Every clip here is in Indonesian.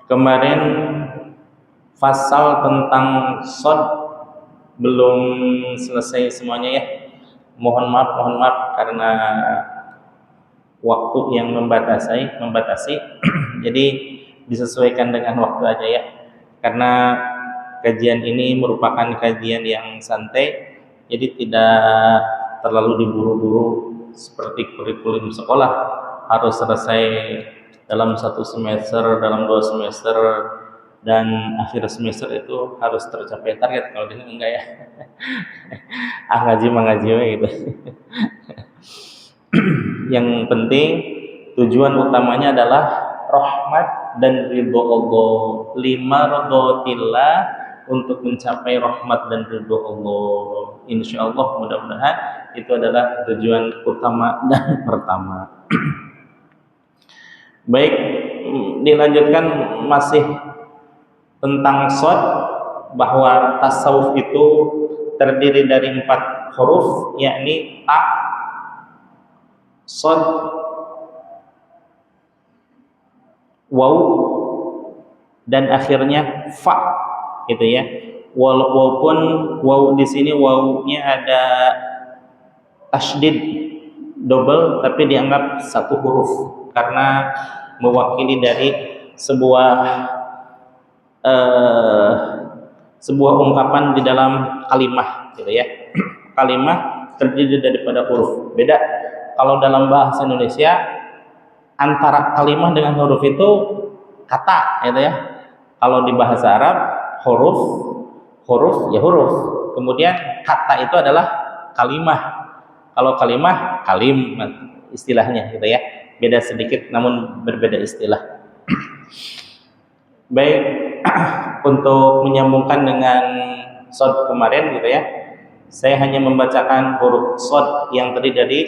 Kemarin pasal tentang shod belum selesai semuanya ya. Mohon maaf karena waktu yang membatasi. Jadi disesuaikan dengan waktu aja ya. Karena kajian ini merupakan kajian yang santai, jadi tidak terlalu diburu-buru seperti kurikulum sekolah harus selesai dalam 1 semester, dalam 2 semester, dan akhir semester itu harus tercapai target. Kalau di sini enggak ya. Ngaji gitu. Yang penting tujuan utamanya adalah rahmat dan ridho Allah. 5 ridhotillah, untuk mencapai rahmat dan ridho Allah. Insyaallah mudah-mudahan itu adalah tujuan utama dan pertama. Baik, dilanjutkan masih tentang shod, bahwa tasawuf itu terdiri dari 4 huruf, yakni ta, shod, waw, dan akhirnya fa, gitu ya. Walaupun waw di sini wawnya ada tasydid double, tapi dianggap 1 huruf karena mewakili dari sebuah ungkapan di dalam kalimah, gitu ya. Kalimah terdiri daripada huruf. Beda kalau dalam bahasa Indonesia, antara kalimah dengan huruf itu kata, gitu ya. Kalau di bahasa Arab huruf ya huruf. Kemudian kata itu adalah kalimah. Kalau kalimah kalim istilahnya, gitu ya. Beda sedikit namun berbeda istilah. Baik, untuk menyambungkan dengan shod kemarin, gitu ya, saya hanya membacakan huruf shod yang terdiri dari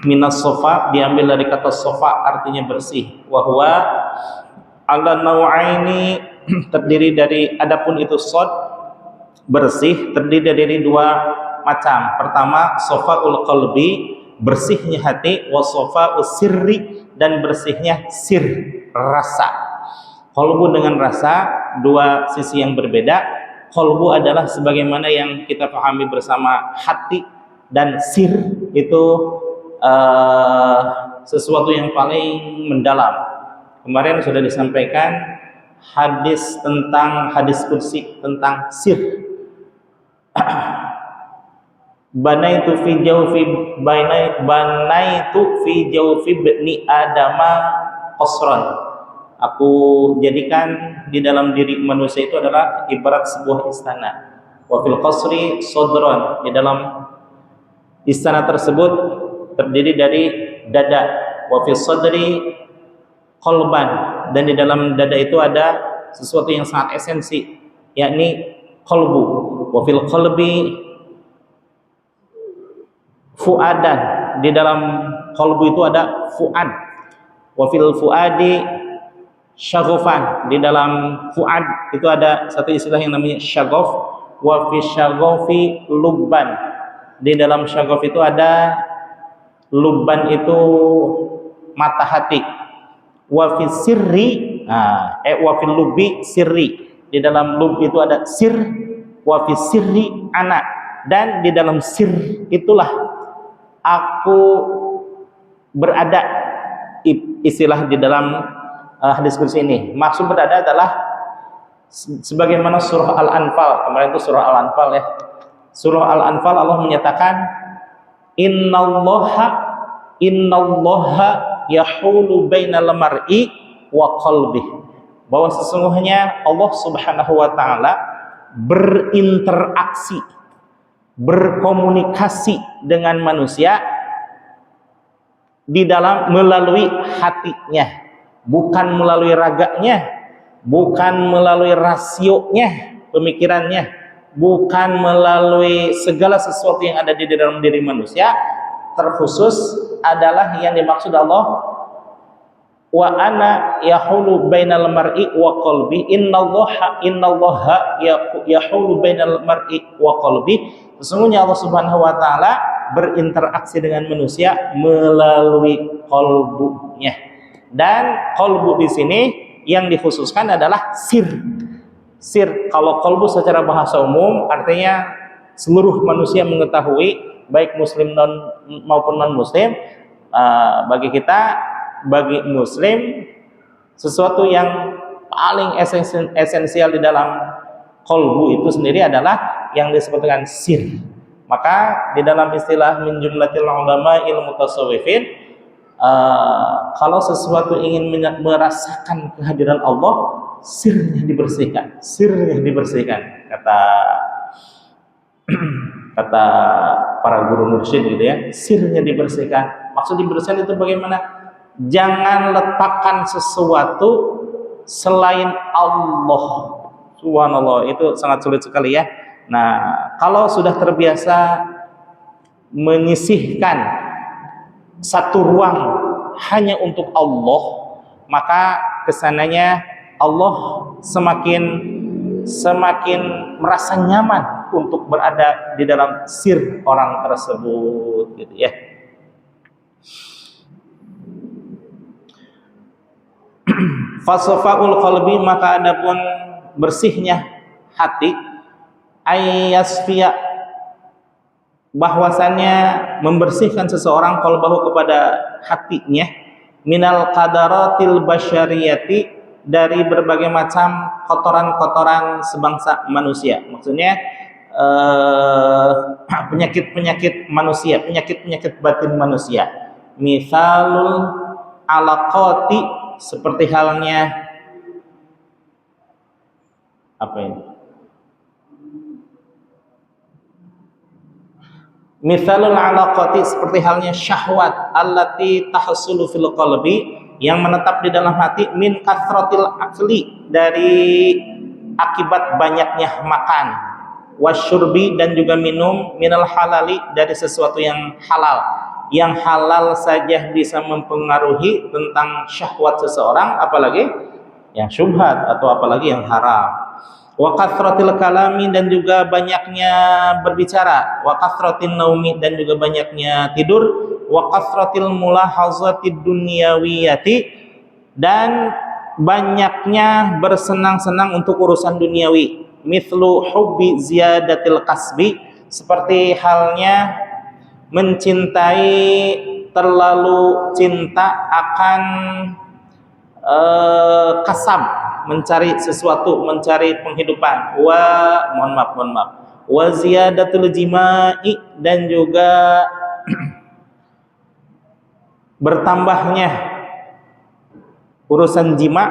minas sofa, diambil dari kata sofa, artinya bersih. Wahwa ala nau'aini, terdiri dari, adapun itu shod bersih terdiri dari 2 macam. Pertama, sofaul qalbi, bersihnya hati, wa sofaul sirri, dan bersihnya sir, rasa. Qalbu dengan rasa, 2 sisi yang berbeda. Qalbu adalah sebagaimana yang kita pahami bersama hati, dan sir itu sesuatu yang paling mendalam. Kemarin sudah disampaikan hadis kursi tentang sir. Banaitu fi jawfi bani adama qasran. Aku jadikan di dalam diri manusia itu adalah ibarat sebuah istana. Wa fil qasri sadran, di dalam istana tersebut terdiri dari dada. Wa fil sadri qalban, dan di dalam dada itu ada sesuatu yang sangat esensi, yakni qalbu. Wa fil qalbi fuadan, di dalam qalbu itu ada fuad. Wa fil fuadi syaghofan, di dalam fuad itu ada satu istilah yang namanya syaghaf. Wa fi syaghafi lubban, di dalam syaghaf itu ada lubban, itu mata hati. Wa fi sirri, wa fil lubbi sirri, di dalam lub itu ada sir. Wa fi sirri ana, dan di dalam sir itulah aku berada. Istilah di dalam hadis kursi ini, maksud berada adalah sebagaimana surah Al-Anfal. Kemarin itu surah Al-Anfal ya. Surah Al-Anfal Allah menyatakan innallaha yahulu bainal mar'i wa qalbih, bahwa sesungguhnya Allah Subhanahu wa taala berinteraksi, berkomunikasi dengan manusia di dalam melalui hatinya, bukan melalui raganya, bukan melalui rasionya, pemikirannya, bukan melalui segala sesuatu yang ada di dalam diri manusia. Terkhusus adalah yang dimaksud Allah, wa ana yahulu bainal mar'i wa qalbi, innallaha yahulu bainal mar'i wa qalbi. Sesungguhnya Allah Subhanahu wa taala berinteraksi dengan manusia melalui qalbunya. Dan qalbu di sini yang dikhususkan adalah sir. Sir, kalau qalbu secara bahasa umum artinya seluruh manusia mengetahui, baik muslim maupun non muslim. Bagi kita, bagi muslim, sesuatu yang paling esensial di dalam qalbu itu sendiri adalah yang disebut dengan sir. Maka di dalam istilah min jumlatil ulama ilmu tasawufin, kalau sesuatu ingin merasakan kehadiran Allah, sirnya dibersihkan, kata para guru mursyid gitu ya, sirnya dibersihkan. Maksud dibersihkan itu bagaimana? Jangan letakkan sesuatu selain Allah. Subhanallah, itu sangat sulit sekali ya. Nah, kalau sudah terbiasa menyisihkan satu ruang hanya untuk Allah, maka kesananya Allah semakin merasa nyaman untuk berada di dalam sir orang tersebut, gitu ya. Fasafa'ul qalbi, maka adapun bersihnya hati, ayyasfiya, bahwasannya membersihkan seseorang qalbahu kepada hatinya, minal qadaratil basyariyati, dari berbagai macam kotoran-kotoran sebangsa manusia. Maksudnya penyakit-penyakit manusia, penyakit-penyakit batin manusia. Misalul alaqati, seperti halnya apa ini? Misalul alaqati, seperti halnya syahwat allati tahsulu fil qalbi, yang menetap di dalam hati, min kasratil akli, dari akibat banyaknya makan, wasyurbi, dan juga minum, minal halali, dari sesuatu yang halal. Yang halal saja bisa mempengaruhi tentang syahwat seseorang, apalagi yang syubhat atau apalagi yang haram. Wa kasratil kalami, dan juga banyaknya berbicara, wa kasratin naumi, dan juga banyaknya tidur, wa kasratil mulahazatid dunyawiyati, dan banyaknya bersenang-senang untuk urusan duniawi. Mithlu hubbi ziyadatil kasbi, seperti halnya mencintai, terlalu cinta akan kasab, mencari sesuatu, mencari penghidupan. Mohon maaf. Wa ziyadatul jima'i, dan juga bertambahnya urusan jima,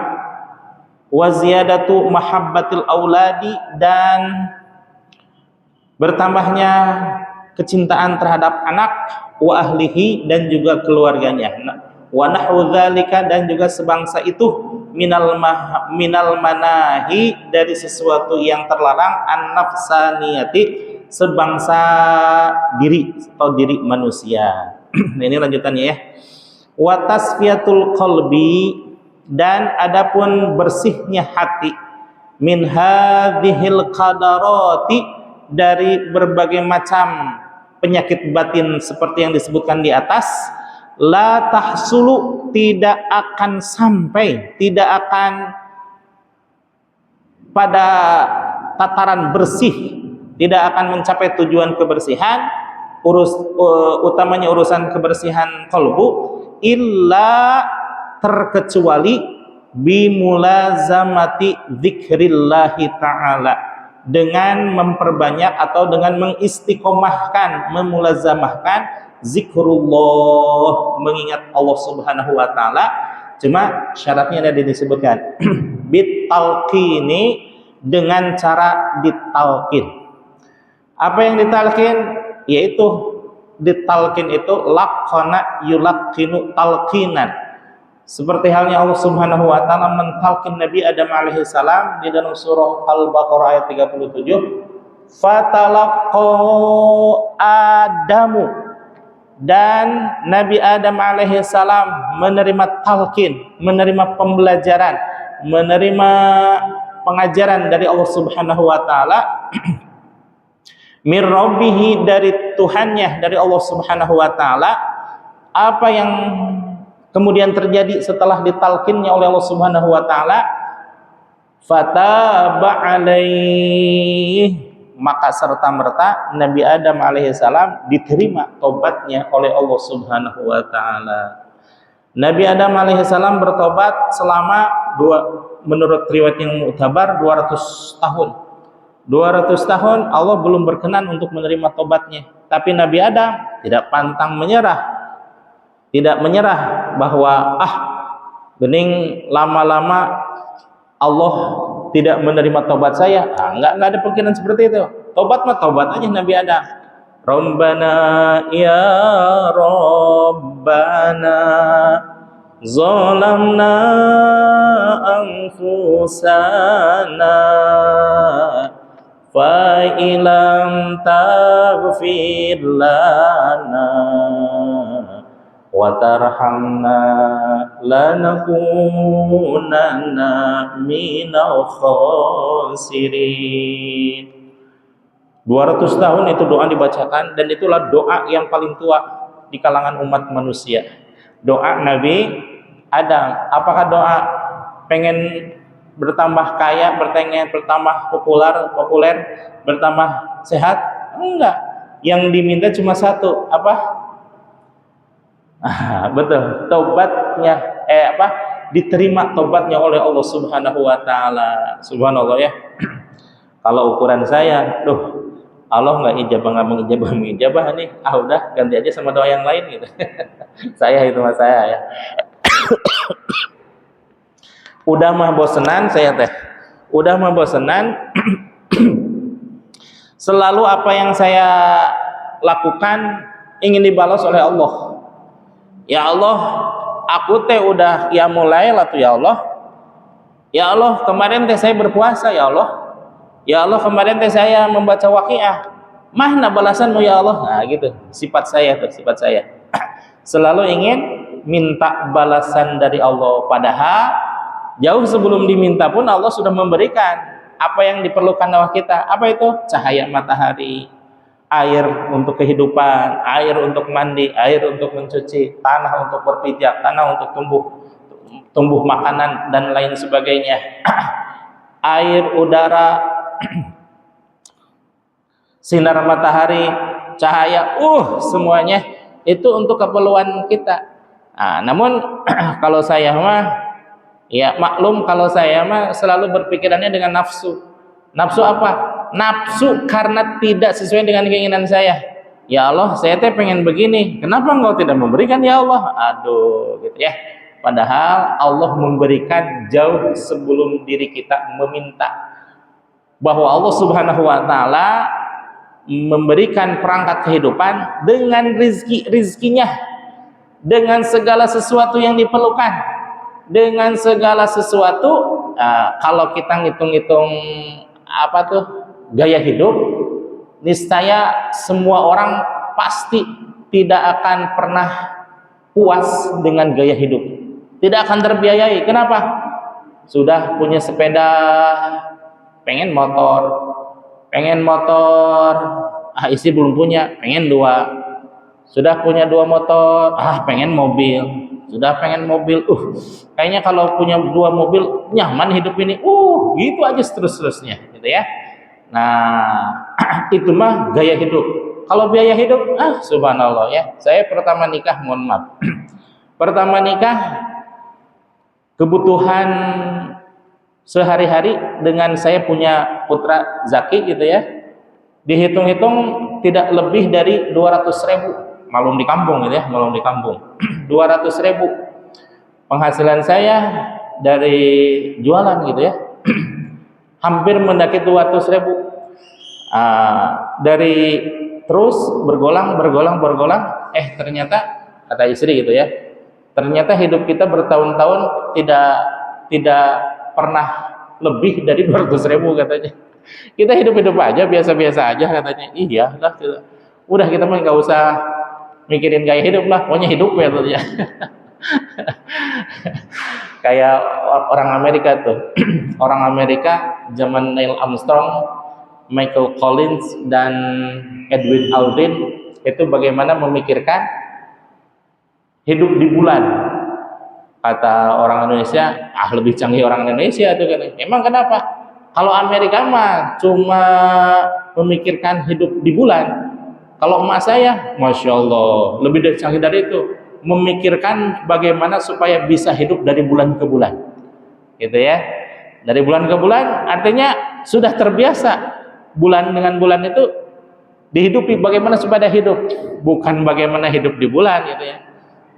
wa ziyadatu mahabbatil auladi, dan bertambahnya kecintaan terhadap anak, wa ahlihi, dan juga keluarganya, wa nahwu dzalika, dan juga sebangsa itu, minal manahi, dari sesuatu yang terlarang, an-nafsaniyati, sebangsa diri atau diri manusia. Ini lanjutannya ya. Wa tasfiyatul qalbi, dan adapun bersihnya hati, min hadhil qadarati, dari berbagai macam penyakit batin seperti yang disebutkan di atas, la tahsulu, tidak akan sampai, tidak akan pada tataran bersih, tidak akan mencapai tujuan kebersihan, utamanya urusan kebersihan qalbu, illa, terkecuali bimulazamati dzikrillahi ta'ala, dengan memperbanyak atau dengan mengistiqomahkan, memulazamahkan zikrullah, mengingat Allah Subhanahu wa taala. Cuma syaratnya ada disebutkan bitalqini, dengan cara ditalqin. Apa yang ditalqin? Yaitu ditalqin itu laqana yulaqqinu talqinan, seperti halnya Allah Subhanahu wa taala mentalqin Nabi Adam alaihi salam di dalam surah Al-Baqarah ayat 37, fatalaqqa Adamu, dan Nabi Adam alaihi salam menerima talqin, menerima pembelajaran, menerima pengajaran dari Allah Subhanahu wa taala, mir rabbihi, dari Tuhannya, dari Allah Subhanahu wa taala. Apa yang kemudian terjadi setelah ditalkinnya oleh Allah Subhanahu wa taala, fataba alaih, maka serta-merta Nabi Adam alaihissalam diterima tobatnya oleh Allah Subhanahu wa taala. Nabi Adam alaihissalam bertobat selama menurut riwayat yang mu'tabar 200 tahun. 200 tahun Allah belum berkenan untuk menerima tobatnya. Tapi Nabi Adam tidak pantang menyerah. Tidak menyerah bahwa bening lama-lama Allah tidak menerima tobat saya. Enggak ada pikiran seperti itu. Tobat mah tobat aja Nabi Adam. Rabbana ya Rabbana zalamna anfusana fa ilam taghfir lana wa tarhamna lanakunanna minal khasirin. 200 tahun itu doa dibacakan, dan itulah doa yang paling tua di kalangan umat manusia. Doa Nabi Adam. Apakah doa pengen bertambah kaya, bertambah populer, bertambah sehat? Enggak. Yang diminta cuma satu, apa? Betul, tobatnya diterima tobatnya oleh Allah Subhanahu wa taala. Subhanallah ya. Kalau ukuran saya, Allah nggak mengijabah nih, udah ganti aja sama doa yang lain gitu. Saya ya. Udah mah bosenan saya teh. Udah mah bosenan. Selalu apa yang saya lakukan ingin dibalas oleh Allah. Ya Allah, aku teh udah mulai lah tuh ya Allah. Ya Allah, kemarin teh saya berpuasa ya Allah. Ya Allah, kemarin teh saya membaca Waqiah. Mana balasanmu ya Allah? Nah gitu, sifat saya. Selalu ingin minta balasan dari Allah. Padahal jauh sebelum diminta pun Allah sudah memberikan apa yang diperlukan oleh kita. Apa itu? Cahaya matahari, air untuk kehidupan, air untuk mandi, air untuk mencuci, tanah untuk berpijak, tanah untuk tumbuh makanan dan lain sebagainya. Air, udara, sinar matahari, cahaya, semuanya itu untuk keperluan kita. Namun kalau saya mah ya maklum, kalau saya mah selalu berpikirannya dengan nafsu. Nafsu apa? Nafsu karena tidak sesuai dengan keinginan saya. Ya Allah, saya teh pengen begini, kenapa engkau tidak memberikan ya Allah? Aduh, gitu ya. Padahal Allah memberikan jauh sebelum diri kita meminta. Bahwa Allah Subhanahu wa taala memberikan perangkat kehidupan dengan rizkinya, dengan segala sesuatu yang diperlukan, dengan segala sesuatu. Kalau kita ngitung-ngitung gaya hidup, niscaya semua orang pasti tidak akan pernah puas dengan gaya hidup, tidak akan terbiayai. Kenapa? Sudah punya sepeda, pengen motor, istri belum punya, pengen 2. Sudah punya 2 motor, pengen mobil. Sudah pengen mobil, kayaknya kalau punya 2 mobil nyaman hidup ini. Gitu aja terus-terusnya, gitu ya. Nah, itu mah gaya hidup. Kalau biaya hidup, subhanallah ya. Saya pertama nikah, mohon maaf. Pertama nikah, kebutuhan sehari-hari dengan saya punya putra Zaki gitu ya, dihitung-hitung tidak lebih dari 200.000, malum di kampung gitu ya, 200.000 penghasilan saya dari jualan gitu ya, hampir mendaki 200.000. Dari terus bergolang, ternyata kata istri gitu ya, ternyata hidup kita bertahun-tahun tidak pernah lebih dari 200.000 katanya. Kita hidup aja biasa-biasa aja katanya. Iya lah, udah kita mah nggak usah mikirin gaya hidup lah, pokoknya hidup ya katanya. Kayak orang Amerika tuh. Orang Amerika zaman Neil Armstrong, Michael Collins, dan Edwin Aldrin itu bagaimana memikirkan hidup di bulan. Kata orang Indonesia, lebih canggih orang Indonesia tuh kan. Emang kenapa? Kalau Amerika mah cuma memikirkan hidup di bulan. Kalau emak saya, Masya Allah, lebih dari canggih dari itu, memikirkan bagaimana supaya bisa hidup dari bulan ke bulan, gitu ya. Dari bulan ke bulan, artinya sudah terbiasa bulan dengan bulan itu dihidupi, bagaimana supaya hidup, bukan bagaimana hidup di bulan, gitu ya.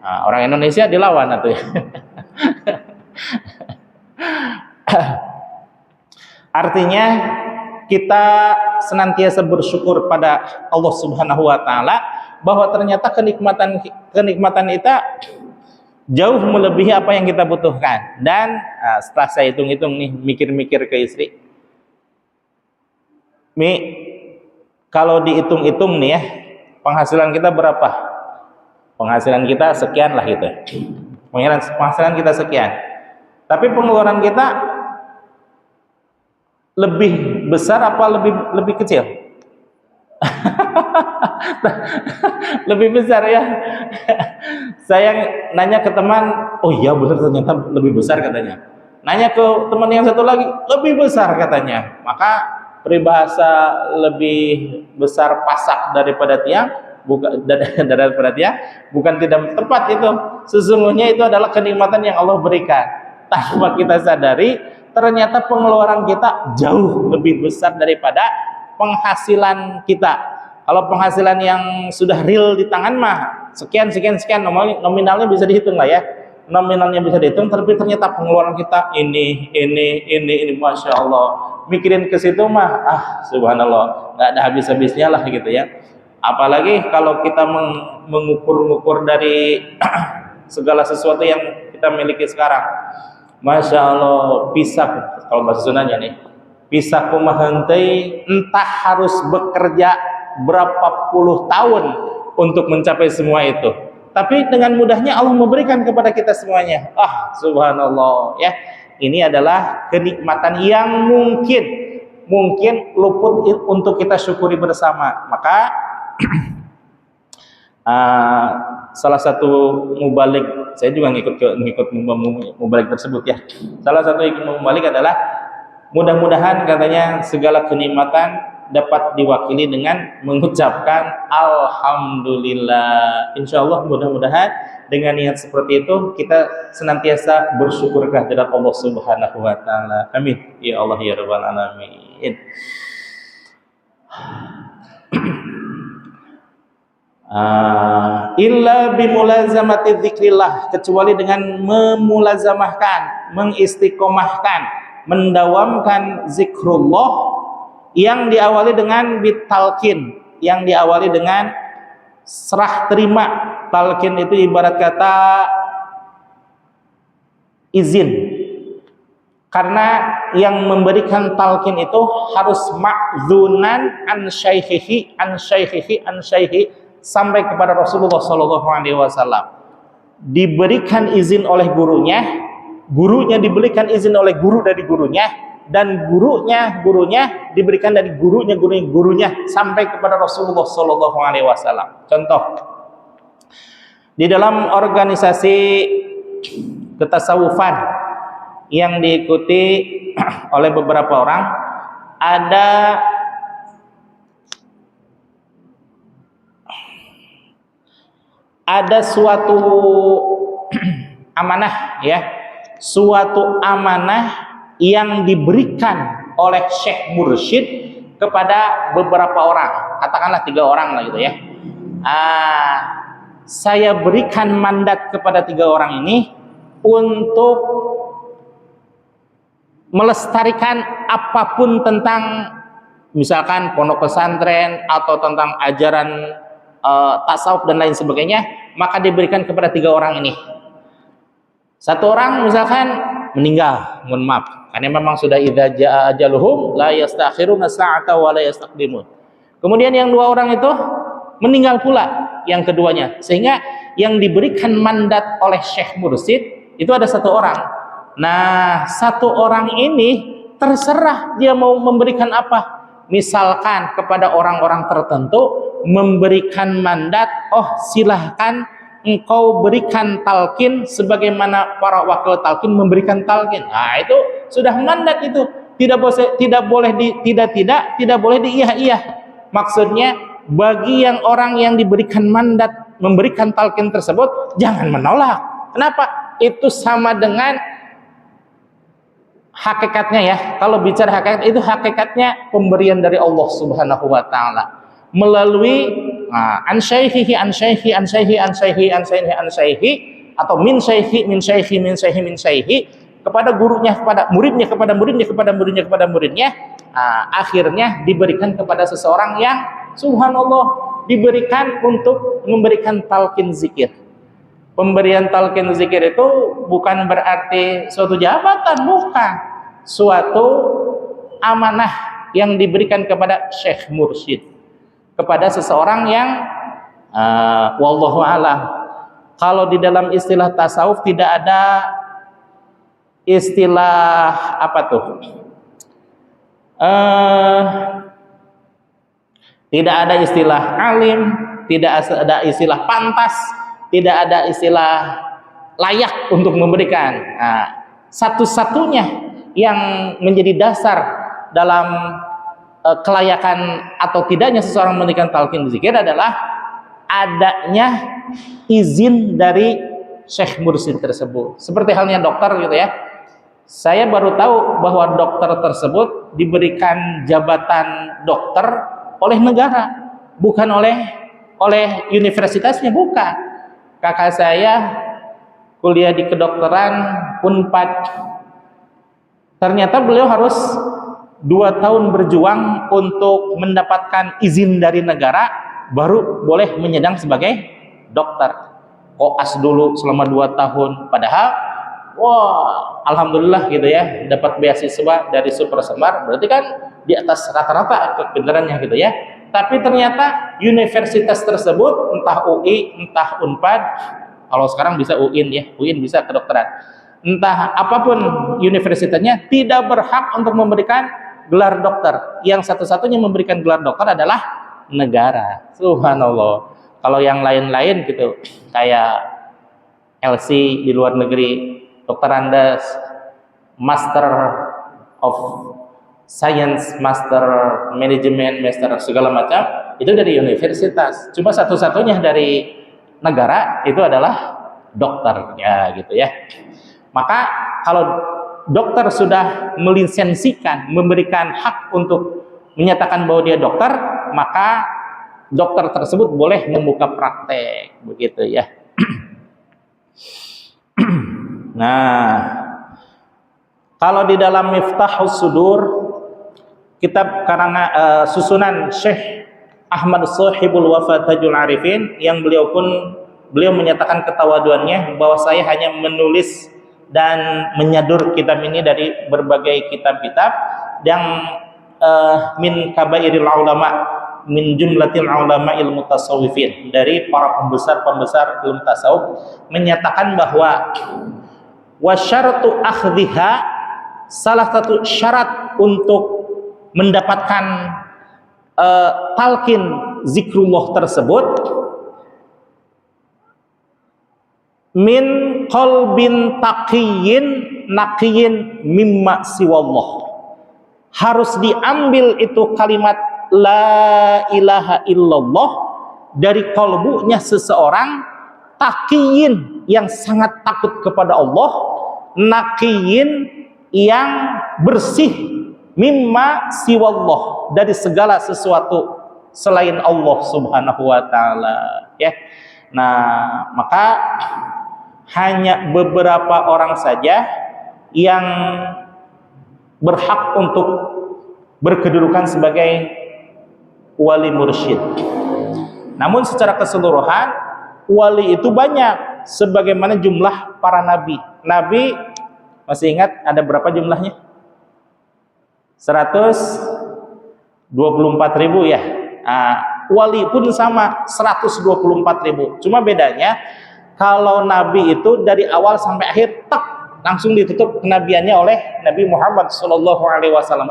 Nah, orang Indonesia dilawan atau ya. Artinya kita senantiasa bersyukur pada Allah Subhanahu wa taala bahwa ternyata kenikmatan kita jauh melebihi apa yang kita butuhkan. Dan setelah saya hitung-hitung nih, mikir-mikir ke istri, Mi, kalau dihitung-hitung nih ya, penghasilan kita berapa? Penghasilan kita sekian lah gitu. Penghasilan kita sekian. Tapi pengeluaran kita lebih besar apa lebih kecil? Lebih besar ya. Saya nanya ke teman, oh iya benar ternyata lebih besar katanya. Nanya ke teman yang satu lagi, lebih besar katanya. Maka peribahasa lebih besar pasak daripada tiang, daripada tiang, bukan tidak tepat itu. Sesungguhnya itu adalah kenikmatan yang Allah berikan. Tanpa kita sadari, ternyata pengeluaran kita jauh lebih besar daripada penghasilan kita. Kalau penghasilan yang sudah real di tangan mah sekian, nominalnya bisa dihitung lah ya. Nominalnya bisa dihitung, tapi ternyata pengeluaran kita ini, Masya Allah. Mikirin ke situ mah, subhanallah, nggak ada habis-habisnya lah gitu ya. Apalagi kalau kita mengukur-ngukur dari segala sesuatu yang kita miliki sekarang. Masya Allah, pisah, kalau bahasa Sundanya nih, pisah kumahentai, entah harus bekerja berapa puluh tahun untuk mencapai semua itu. Tapi dengan mudahnya Allah memberikan kepada kita semuanya. Subhanallah ya. Ini adalah kenikmatan yang mungkin luput untuk kita syukuri bersama. Maka salah satu mubalik, saya juga ngikut mubalik tersebut ya. Salah satu yang mubalik adalah mudah-mudahan katanya segala kenikmatan dapat diwakili dengan mengucapkan alhamdulillah. Insyaallah mudah-mudahan dengan niat seperti itu kita senantiasa bersyukur kehadirat Allah Subhanahu wa taala. Amin ya Allah ya rabbal alamin. Illa bimulazamati dzikrillah, kecuali dengan memulazamahkan, mengistiqomahkan, mendawamkan zikrullah yang diawali dengan bitalkin, yang diawali dengan serah terima. Talkin itu ibarat kata izin, karena yang memberikan talkin itu harus ma'zunan an syaikhihi sampai kepada Rasulullah SAW. Diberikan izin oleh gurunya diberikan izin oleh guru dari gurunya, dan gurunya diberikan dari gurunya sampai kepada Rasulullah SAW. Contoh, di dalam organisasi ketasawufan yang diikuti oleh beberapa orang, ada suatu amanah ya, suatu amanah yang diberikan oleh Syekh Mursyid kepada beberapa orang, katakanlah 3 orang lah gitu ya. Saya berikan mandat kepada 3 orang ini untuk melestarikan apapun tentang misalkan pondok pesantren atau tentang ajaran tasawuf dan lain sebagainya, maka diberikan kepada 3 orang ini. 1 orang misalkan meninggal, mohon maaf, karena memang sudah idza jaa ajaluhum la yastakhiruna sa'ata wa la yastaqdimun. Kemudian yang 2 orang itu meninggal pula, yang keduanya, sehingga yang diberikan mandat oleh Syekh Mursyid itu ada 1 orang. Nah, 1 orang ini terserah dia mau memberikan apa. Misalkan kepada orang-orang tertentu memberikan mandat, silahkan engkau berikan talqin sebagaimana para wakil talqin memberikan talqin. Nah, itu sudah mandat itu. Tidak boleh tidak boleh di iya. Maksudnya bagi orang yang diberikan mandat memberikan talqin tersebut jangan menolak. Kenapa? Itu sama dengan hakikatnya ya. Kalau bicara hakikat, itu hakikatnya pemberian dari Allah Subhanahu wa taala melalui an syaihihi atau min syaihi kepada gurunya, kepada muridnya, akhirnya diberikan kepada seseorang yang subhanallah diberikan untuk memberikan talqin zikir. Pemberian talqin zikir itu bukan berarti suatu jabatan, bukan. Suatu amanah yang diberikan kepada syekh mursyid, kepada seseorang yang wallahu a'lam. Kalau di dalam istilah tasawuf tidak ada istilah apa tuh? Tidak ada istilah alim, tidak ada istilah pantas, tidak ada istilah layak untuk memberikan. Nah, satu-satunya yang menjadi dasar dalam kelayakan atau tidaknya seseorang memberikan talqin zikir adalah adanya izin dari syekh mursyid tersebut. Seperti halnya dokter gitu ya. Saya baru tahu bahwa dokter tersebut diberikan jabatan dokter oleh negara, bukan oleh universitasnya, bukan. Kakak saya kuliah di kedokteran Unpad. Ternyata beliau harus 2 tahun berjuang untuk mendapatkan izin dari negara baru boleh menyandang sebagai dokter. Koas dulu selama 2 tahun, padahal wah alhamdulillah gitu ya, dapat beasiswa dari Super Semar, berarti kan di atas rata-rata kepintarannya gitu ya. Tapi ternyata universitas tersebut, entah UI, entah Unpad, kalau sekarang bisa UIN ya, UIN bisa kedokteran, entah apapun universitasnya, tidak berhak untuk memberikan gelar dokter. Yang satu-satunya memberikan gelar dokter adalah negara. Subhanallah. Kalau yang lain-lain gitu, kayak LC di luar negeri, Dr. Andes, Master of Science, Master Management, Master segala macam, itu dari universitas. Cuma satu-satunya dari negara itu adalah dokter, ya gitu ya. Maka kalau dokter sudah melisensikan, memberikan hak untuk menyatakan bahwa dia dokter, maka dokter tersebut boleh membuka praktek, begitu ya. Nah, kalau di dalam Miftahus Sudur, kitab karangan susunan Syekh Ahmad Shahibul Wafa Tajul Arifin, yang beliau menyatakan ketawaduannya bahwa saya hanya menulis dan menyadur kitab ini dari berbagai kitab-kitab yang min kabairil ulama, min jumlatil ulama ilmu tasawufin, dari para pembesar ilmu tasawuf, menyatakan bahwa wasyaratu akhdhiha, salah satu syarat untuk mendapatkan talqin zikrullah tersebut, min qalbin taqiyyin naqiyin mimma siwallah, harus diambil itu kalimat la ilaha illallah dari kalbunya seseorang taqiyin, yang sangat takut kepada Allah, naqiyin, yang bersih, mimma siwallah, dari segala sesuatu selain Allah Subhanahu wa taala, ya. Nah, maka hanya beberapa orang saja yang berhak untuk berkedudukan sebagai wali mursyid. Namun secara keseluruhan wali itu banyak, sebagaimana jumlah para nabi. Nabi masih ingat ada berapa jumlahnya? 124.000 ya. Wali pun sama, 124.000. Cuma bedanya kalau nabi itu dari awal sampai akhir langsung ditutup kenabiannya oleh Nabi Muhammad SAW.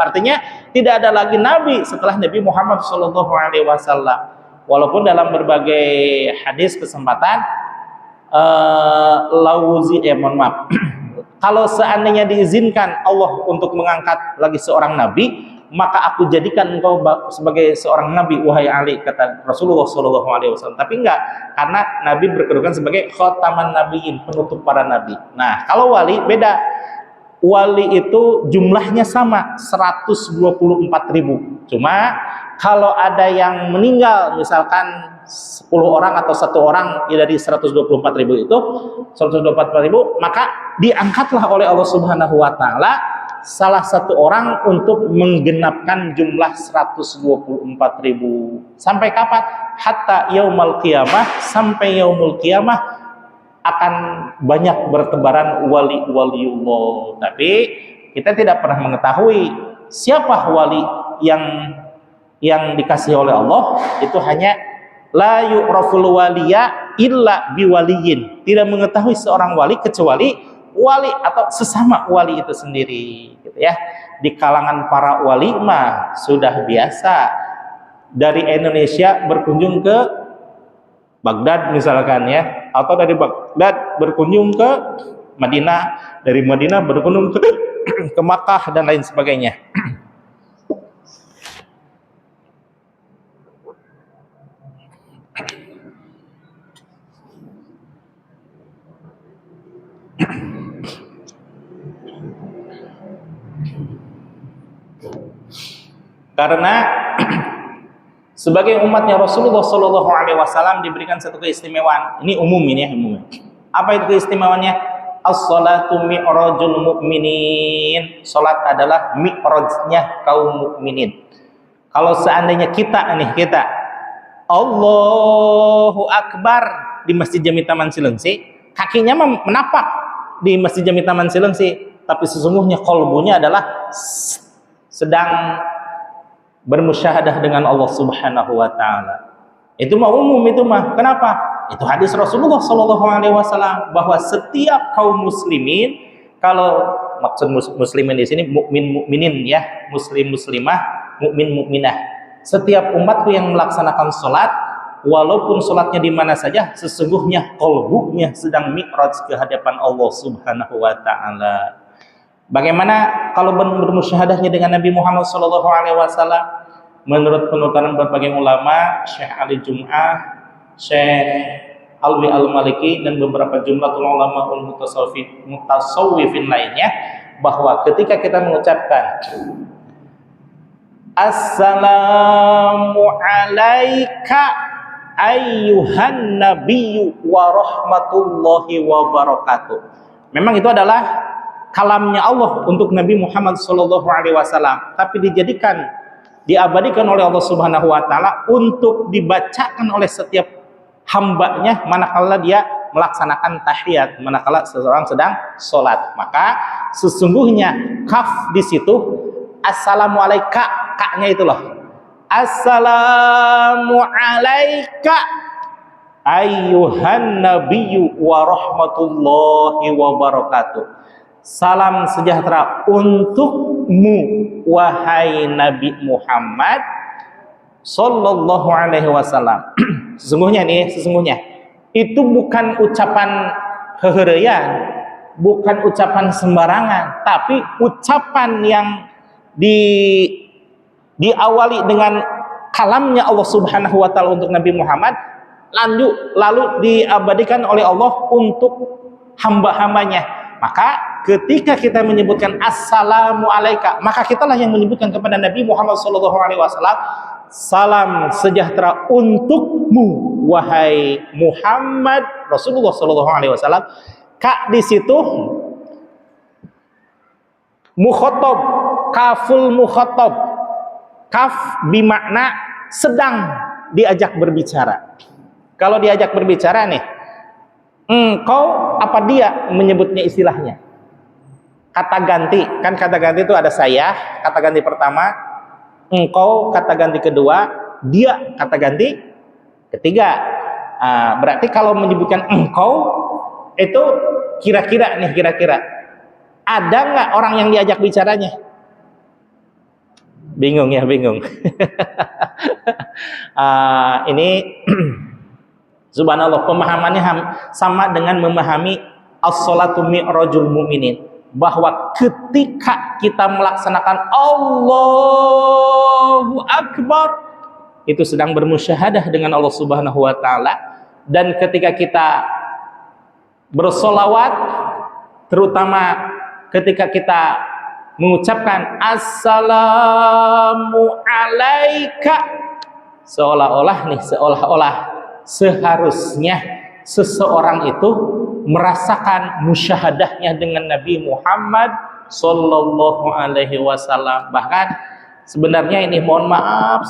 Artinya tidak ada lagi nabi setelah Nabi Muhammad SAW. Walaupun dalam berbagai hadis kesempatan mohon maaf. Kalau seandainya diizinkan Allah untuk mengangkat lagi seorang nabi, maka aku jadikan engkau sebagai seorang nabi, wahai Ali, kata Rasulullah SAW. Tapi enggak, karena nabi berkedudukan sebagai khataman nabiin, penutup para nabi. Nah, kalau wali beda. Wali itu jumlahnya sama, 124.000. Cuma kalau ada yang meninggal, misalkan 10 orang atau 1 orang dari 124.000 itu, 124.000, maka diangkatlah oleh Allah Subhanahu wa taala salah satu orang untuk menggenapkan jumlah 124.000. Sampai kapan? Hatta yaumul qiyamah, sampai yaumul qiyamah akan banyak bertebaran wali-waliullah. Tapi kita tidak pernah mengetahui siapa wali yang dikasih oleh Allah. Itu hanya la yu'raful waliya illa biwaliyin. Tidak mengetahui seorang wali kecuali wali atau sesama wali itu sendiri, gitu ya. Di kalangan para wali mah sudah biasa dari Indonesia berkunjung ke Baghdad misalkan ya, atau dari Baghdad berkunjung ke Madinah, dari Madinah berkunjung ke Makkah dan lain sebagainya. Karena sebagai umatnya Rasulullah Shallallahu Alaihi Wasallam diberikan satu keistimewaan. Ini umum ini ya, umum. Apa itu keistimewaannya? As-salatu mi'rajul mu'minin. Salat adalah mi'rajnya kaum mukminin. Kalau seandainya kita Allahu Akbar di Masjid Jami Taman Silengsi, kakinya menapak di Masjid Jami Taman Silengsi, tapi sesungguhnya qalbunya adalah sedang bermusyahadah dengan Allah Subhanahu wa taala. Itu mah umum, itu mah. Kenapa? Itu hadis Rasulullah sallallahu alaihi wasallam bahwa setiap kaum muslimin, kalau maksud muslimin di sini mukminin ya, muslim muslimah, mukmin mukminah. Setiap umatku yang melaksanakan salat, walaupun salatnya di mana saja, sesungguhnya qalbunya sedang mi'raj ke hadapan Allah Subhanahu wa taala. Bagaimana kalau bermusyahadahnya dengan Nabi Muhammad SAW? Menurut penuturan berbagai ulama, Syekh Ali Jum'ah, Syekh Alwi Al-Maliki, dan beberapa jumlah ulama mutasawwifin lainnya, bahwa ketika kita mengucapkan Assalamu alaika ayyuhan nabiyyu wa rahmatullahi wa barakatuh, memang itu adalah kalamnya Allah untuk Nabi Muhammad SAW, tapi diabadikan oleh Allah Subhanahu wa taala untuk dibacakan oleh setiap hambanya manakala dia melaksanakan tahiyat, manakala seseorang sedang sholat. Maka sesungguhnya kaf di situ assalamu alaika, kaknya itu loh, assalamu alaika ayyuhan nabiyyu wa rahmatullahi wa barakatuh. Salam sejahtera untukmu wahai Nabi Muhammad sallallahu alaihi wasallam. Sesungguhnya itu bukan ucapan hehereyan, bukan ucapan sembarangan, tapi ucapan yang diawali dengan kalamnya Allah Subhanahu wa taala untuk Nabi Muhammad, lalu diabadikan oleh Allah untuk hamba-hambanya. Maka ketika kita menyebutkan assalamu alaika, maka kitalah yang menyebutkan kepada Nabi Muhammad SAW, salam sejahtera untukmu wahai Muhammad Rasulullah SAW. Kak di situ mukhatab, kaful mukhatab, kaf bimakna sedang diajak berbicara. Kalau diajak berbicara nih, engkau apa dia menyebutnya istilahnya? Kata ganti, kan kata ganti itu ada saya, kata ganti pertama, engkau kata ganti kedua, dia kata ganti ketiga. Berarti kalau menyebutkan engkau itu kira-kira ada nggak orang yang diajak bicaranya? Bingung ya, bingung. Ini Subhanallah, pemahamannya sama dengan memahami as-salatu mi'rajul mu'minin, bahwa ketika kita melaksanakan Allahu Akbar, itu sedang bermusyahadah dengan Allah Subhanahu wa taala. Dan ketika kita bersolawat, terutama ketika kita mengucapkan assalamu alaika, seolah-olah seharusnya seseorang itu merasakan musyahadahnya dengan Nabi Muhammad sallallahu alaihi wasallam. Bahkan sebenarnya ini mohon maaf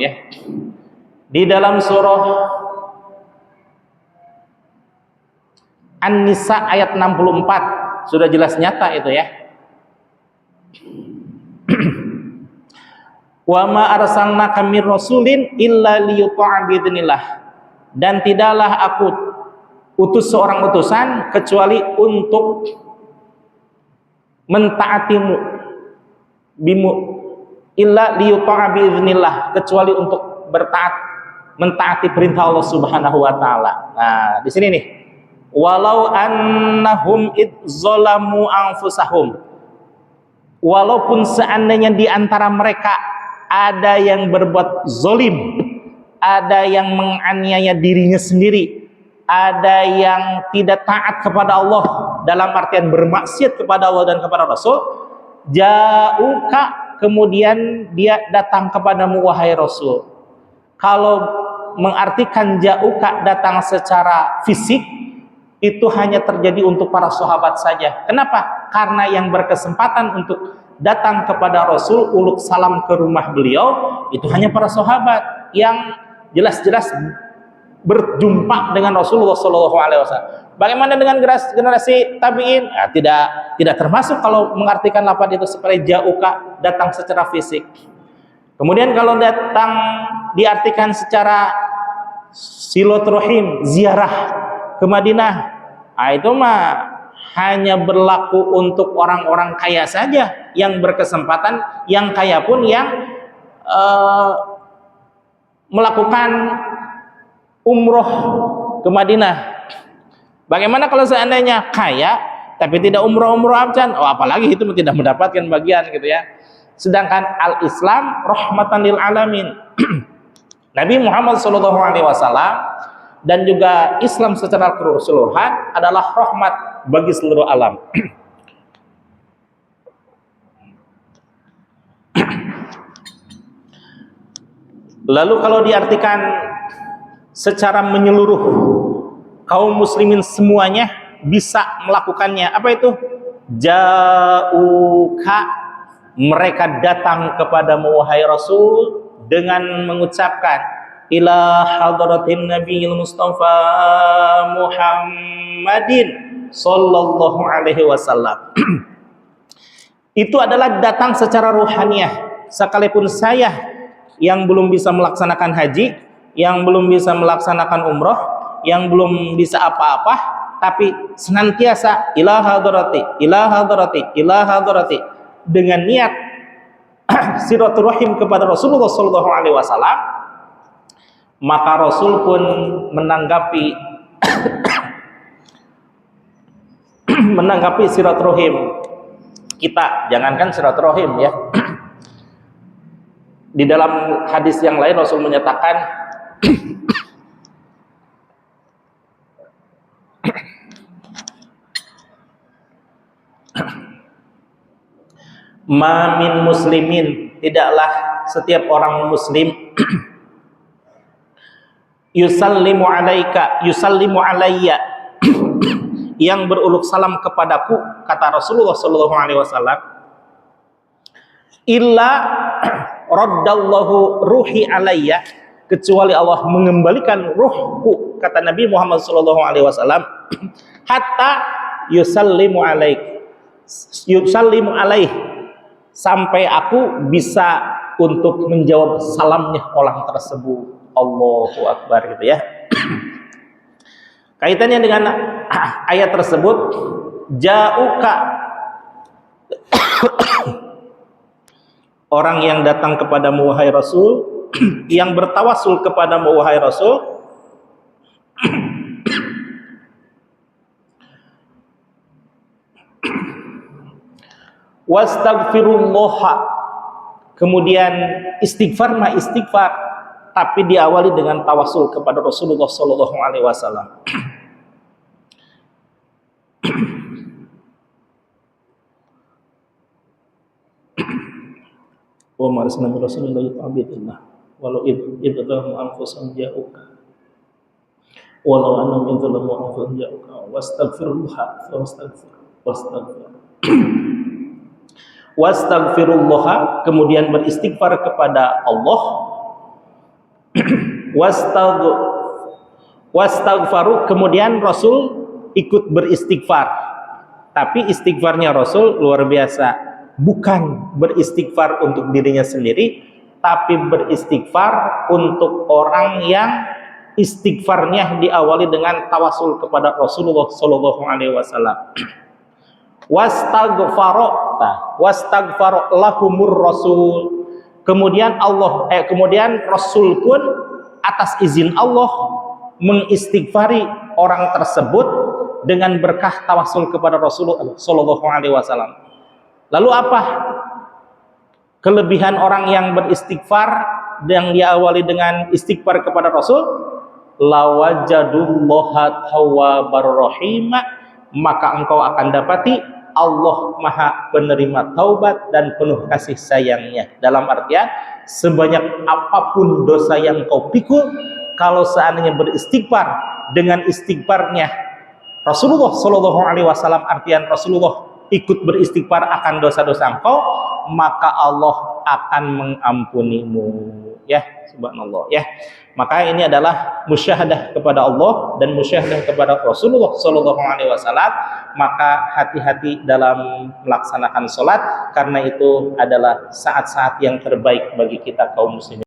ya, di dalam surah An-Nisa ayat 64 sudah jelas nyata itu ya. Wa ma arsalnaka mir rasulin illa liyuta'a biidznillah, dan tidaklah aku utus seorang utusan kecuali untuk mentaatimu, bimu illa liyuta'a biidznillah, kecuali untuk mentaati perintah Allah Subhanahu wa taala. Nah, di sini nih, walau annahum idzalamu anfusahum, walaupun seandainya di antara mereka ada yang berbuat zolim, ada yang menganiaya dirinya sendiri, ada yang tidak taat kepada Allah dalam artian bermaksiat kepada Allah dan kepada Rasul, ja'uka, kemudian dia datang kepadamu wahai Rasul. Kalau mengartikan ja'uka datang secara fisik, itu hanya terjadi untuk para sahabat saja. Kenapa? Karena yang berkesempatan untuk datang kepada Rasul, uluk salam ke rumah beliau, itu hanya para sahabat yang jelas-jelas berjumpa dengan Rasulullah SAW. Bagaimana dengan generasi tabi'in? Nah, tidak termasuk kalau mengartikan lafaz itu seperti ja'uka, datang secara fisik. Kemudian kalau datang diartikan secara silaturahim, ziarah ke Madinah, nah itu mah hanya berlaku untuk orang-orang kaya saja yang berkesempatan, yang kaya pun yang melakukan umroh ke Madinah. Bagaimana kalau seandainya kaya tapi tidak umroh abjan? Oh, apalagi itu tidak mendapatkan bagian gitu ya. Sedangkan al-Islam rahmatan lil alamin. Nabi Muhammad SAW dan juga Islam secara keseluruhan adalah rahmat bagi seluruh alam. Lalu kalau diartikan secara menyeluruh, kaum muslimin semuanya bisa melakukannya. Apa itu? Ja'uka, mereka datang kepadamu wahai Rasul dengan mengucapkan ila hadratin nabiyil mustafa Muhammadin sallallahu alaihi wasallam. Itu adalah datang secara ruhaniyah. Sekalipun saya yang belum bisa melaksanakan haji, yang belum bisa melaksanakan umroh, yang belum bisa apa-apa, tapi senantiasa ila hadrati, ila hadrati, ila hadrati, dengan niat silaturahim kepada Rasulullah sallallahu alaihi wasallam, maka Rasul pun menanggapi menanggapi silaturahim kita. Jangankan silaturahim ya, di dalam hadis yang lain Rasul menyatakan ma min muslimin, tidaklah setiap orang muslim yusallimu alaika, yusallimu alayya, yang beruluk salam kepadaku, kata Rasulullah sallallahu alaihi wasallam, illa raddallahu ruhi alayya, kecuali Allah mengembalikan ruhku, kata Nabi Muhammad sallallahu alaihi wasallam, hatta yusallimu alaik, yusallimu alaih, sampai aku bisa untuk menjawab salamnya orang tersebut. Allahu Akbar gitu ya. Kaitannya dengan ayat tersebut, ja'uka, orang yang datang kepadamu wahai Rasul, yang bertawasul kepadamu wahai Rasul, Wastaghfirullah, kemudian istighfar tapi diawali dengan tawasul kepada Rasulullah sallallahu alaihi wasallam. Wa ma arsalna min rasulin illa yu'abidillah walau idzamu anfusahum ja'uka walau annahum idzalamu anfusahum ja'uka wastaghfirullah, kemudian beristighfar kepada Allah. Wastaghfaru, kemudian Rasul ikut beristighfar, tapi istighfarnya Rasul luar biasa. Bukan beristighfar untuk dirinya sendiri, tapi beristighfar untuk orang yang istighfarnya diawali dengan tawasul kepada Rasulullah sallallahu alaihi wasallam. Wastaghfara lahumur rasul, kemudian Rasul pun atas izin Allah mengistighfari orang tersebut dengan berkah tawasul kepada Rasulullah sallallahu alaihi wasallam. Lalu apa kelebihan orang yang beristighfar yang diawali dengan istighfar kepada Rasul? Lawajadullaha tawwabar rahim, maka engkau akan dapati Allah Maha penerima taubat dan penuh kasih sayangnya. Dalam artian, sebanyak apapun dosa yang kau pikul, kalau seandainya beristighfar dengan istighfarnya Rasulullah sallallahu alaihi wasallam, artian Rasulullah ikut beristighfar akan dosa-dosa engkau, maka Allah akan mengampunimu. Ya, subhanallah ya. Maka ini adalah musyahadah kepada Allah dan musyahadah kepada Rasulullah sallallahu alaihi wasallam. Maka hati-hati dalam melaksanakan sholat, karena itu adalah saat-saat yang terbaik bagi kita kaum muslimin.